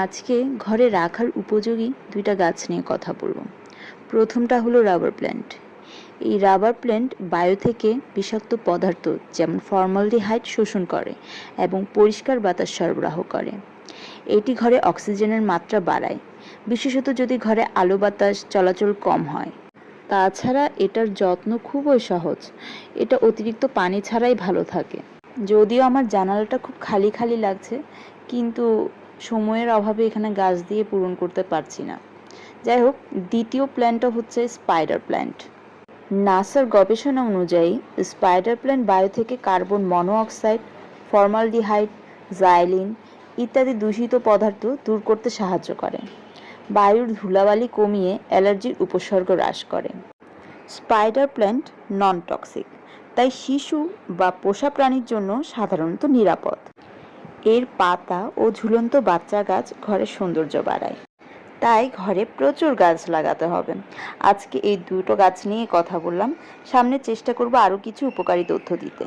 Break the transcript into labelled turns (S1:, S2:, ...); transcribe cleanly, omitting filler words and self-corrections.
S1: আজকে ঘরে রাখার উপযোগী দুইটা গাছ নিয়ে কথা বলব। প্রথমটা হলো রাবার প্ল্যান্ট। এই রাবার প্ল্যান্ট বায়ু থেকে বিষাক্ত পদার্থ যেমন ফর্মালডিহাইড শোষণ করে এবং পরিষ্কার বাতাস সরবরাহ করে। এটি ঘরে অক্সিজেনের মাত্রা বাড়ায়, বিশেষত যদি ঘরে আলো বাতাস চলাচল কম হয়। তাছাড়া এটার যত্ন খুবই সহজ, এটা অতিরিক্ত পানি ছাড়াই ভালো থাকে। যদিও আমার জানালাটা খুব খালি খালি লাগছে, কিন্তু সময়ের অভাবে এখানে গাছ দিয়ে পূরণ করতে পারছি না। যাই হোক, দ্বিতীয় প্ল্যান্টটা হচ্ছে স্পাইডার প্ল্যান্ট। নাসার গবেষণা অনুযায়ী স্পাইডার প্ল্যান্ট বায়ু থেকে কার্বন মনোঅক্সাইড, ফর্মালডিহাইড, জাইলিন ইত্যাদি দূষিত পদার্থ দূর করতে সাহায্য করে। বায়ুর ধুলাবালি কমিয়ে অ্যালার্জির উপসর্গ হ্রাস করে। স্পাইডার প্ল্যান্ট নন টক্সিক, তাই শিশু বা পোষা প্রাণীর জন্য সাধারণত নিরাপদ। এর পাতা ও ঝুলন্ত বাচ্চা গাছ ঘরের সৌন্দর্য বাড়ায়, তাই ঘরে প্রচুর গাছ লাগাতে হবে। আজকে এই দুটো গাছ নিয়ে কথা বললাম, সামনে চেষ্টা করব আরও কিছু উপকারী তথ্য দিতে।